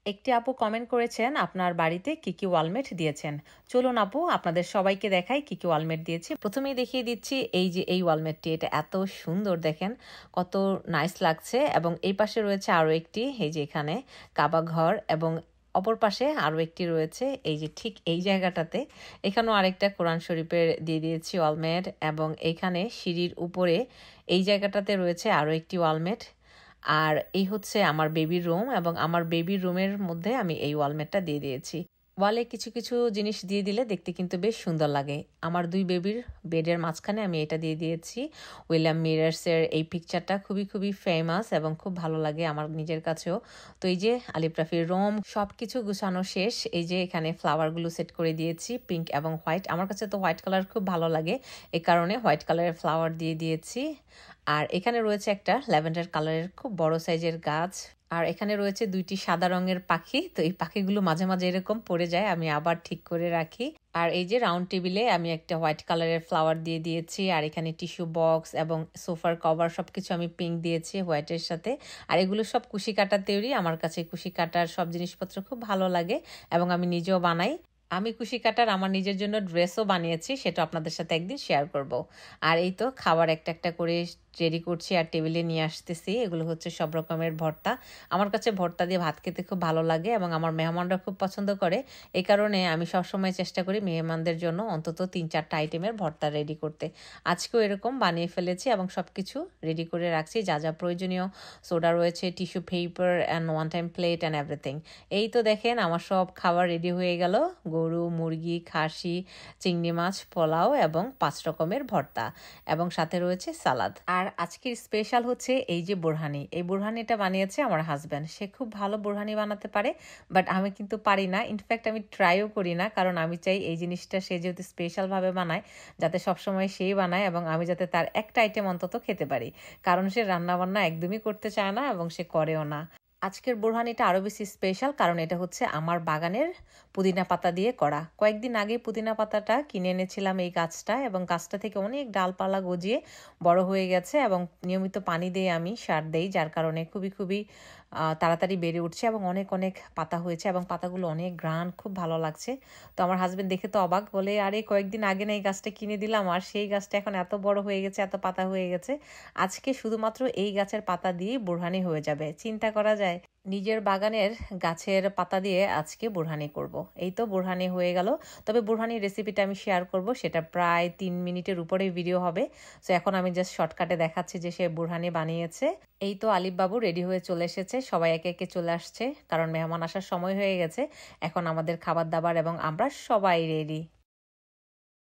একটি আপু কমেন্ট করেছেন আপনার বাড়িতে কি কি ওয়ালমেট দিয়েছেন। চলুন আপু আপনাদের সবাইকে দেখাই কি কি ওয়ালমেট দিয়েছি। প্রথমেই দেখিয়ে দিচ্ছি এই যে এই ওয়ালমেটটি, এটা এত সুন্দর, দেখেন কত নাইস লাগছে। এবং এই পাশে রয়েছে আরও একটি, এই যে এখানে কাবা ঘর, এবং অপর পাশে আরও একটি রয়েছে এই যে ঠিক এই জায়গাটাতে। এখানেও আরেকটা কোরআন শরীফের দিয়ে দিয়েছি ওয়ালমেট, এবং এইখানে সিঁড়ির উপরে এই জায়গাটাতে রয়েছে আরও একটি ওয়ালমেট। আর এই হচ্ছে আমার বেবির রুম, এবং আমার বেবির রুমের মধ্যে আমি এই ওয়ালমেটটা দিয়ে দিয়েছি। ওয়ালে কিছু কিছু জিনিস দিয়ে দিলে দেখতে কিন্তু বেশ সুন্দর লাগে। আমার দুই বেবির বেডের মাঝখানে আমি এটা দিয়ে দিয়েছি। উইলিয়াম মিরার্সের এই পিকচারটা খুবই খুবই ফেমাস এবং খুব ভালো লাগে আমার নিজের কাছেও। তো এই যে আলিফ রাফির রুম, সব কিছু গুছানো শেষ। এই যে এখানে ফ্লাওয়ারগুলো সেট করে দিয়েছি, পিঙ্ক এবং হোয়াইট। আমার কাছে তো হোয়াইট কালার খুব ভালো লাগে, এই কারণে হোয়াইট কালারের ফ্লাওয়ার দিয়ে দিয়েছি। আর এখানে রয়েছে একটা ল্যাভেন্ডার কালারের খুব বড় সাইজের গাছ। আর এখানে রয়েছে দুইটি সাদা রঙের পাখি, তো এই পাখিগুলো মাঝে মাঝে এরকম পড়ে যায়, আমি আবার ঠিক করে রাখি। আর এই যে রাউন্ড টেবিলে আমি একটা হোয়াইট কালারের ফ্লাওয়ার দিয়ে দিয়েছি। আর এখানে টিস্যু বক্স এবং সোফার কভার সবকিছু আমি পিঙ্ক দিয়েছি হোয়াইটের সাথে। আর এগুলো সব কুশি কাটার তৈরি। আমার কাছে কুশি কাটার সব জিনিসপত্র খুব ভালো লাগে এবং আমি নিজেও বানাই। আমি কুশি কাটার আমার নিজের জন্য ড্রেসও বানিয়েছি, সেটা আপনাদের সাথে একদিন শেয়ার করব। আর এই তো খাবার একটা একটা করে রেডি করছি আর টেবিলে নিয়ে আসতেছি। এগুলো হচ্ছে সব রকমের ভর্তা। আমার কাছে ভর্তা দিয়ে ভাত খেতে খুব ভালো লাগে এবং আমার মেহমানরা খুব পছন্দ করে। এই কারণে আমি সবসময় চেষ্টা করি মেহমানদের জন্য অন্তত 3-4টা আইটেমের ভর্তা রেডি করতে। আজকেও এরকম বানিয়ে ফেলেছি এবং সব কিছু রেডি করে রাখছি, যা যা প্রয়োজনীয়। সোডা রয়েছে, tissue paper and one time plate and everything. এই তো দেখেন আমার সব খাবার রেডি হয়ে গেল। গরু, মুরগি, খাসি, চিংড়ি মাছ, পোলাও এবং 5 রকমের ভর্তা, এবং সাথে রয়েছে সালাদ। আর আজকের স্পেশাল হচ্ছে এই যে বোরহানি। এই বোরহানিটা বানিয়েছে আমার হাজব্যান্ড। সে খুব ভালো বোরহানি বানাতে পারে, বাট আমি কিন্তু পারি না। ইনফ্যাক্ট আমি ট্রাইও করি না, কারণ আমি চাই এই জিনিসটা সে যেহেতু স্পেশালভাবে বানায়, যাতে সবসময় সেই বানায় এবং আমি যাতে তার একটা আইটেম অন্তত খেতে পারি। কারণ সে রান্নাবান্না একদমই করতে চায় না এবং সে করেও না। আজকের বোরহানিটা আরও বেশি স্পেশাল, কারণ এটা হচ্ছে আমার বাগানের পুদিনা পাতা দিয়ে করা। কয়েকদিন আগে পুদিনা পাতাটা কিনে এনেছিলাম এই গাছটা, এবং গাছটা থেকে অনেক ডালপালা গজিয়ে বড় হয়ে গেছে, এবং নিয়মিত পানি দিয়ে আমি সার দেই, যার কারণে খুবই খুবই তাড়াতাড়ি বেড়ে উঠছে এবং অনেক অনেক পাতা হয়েছে, এবং পাতাগুলো অনেক গ্রান, খুব ভালো লাগছে। তো আমার হাজব্যান্ড দেখে তো অবাক, বলে আরে কয়েকদিন আগে না এই গাছটা কিনে দিলাম, আর সেই গাছটা এখন এত বড় হয়ে গেছে, এত পাতা হয়ে গেছে। আজকে শুধুমাত্র এই গাছের পাতা দিয়েই বোরহানি হয়ে যাবে। চিন্তা করা যায়, নিজের বাগানের গাছের পাতা দিয়ে আজকে বোরহানি করব। এই তো বোরহানি হয়ে গেল। তবে বোরহানির রেসিপিটা আমি শেয়ার করব, সেটা প্রায় 3 মিনিটের উপরে ভিডিও হবে। তো এখন আমি জাস্ট শর্টকাটে দেখাচ্ছি যে সে বোরহানি বানিয়েছে। এই তো আলিফ বাবু রেডি হয়ে চলে এসেছে, সবাই একে একে চলে আসছে, কারণ মেহমান আসার সময় হয়ে গেছে। এখন আমাদের খাবার দাবার এবং আমরা সবাই রেডি।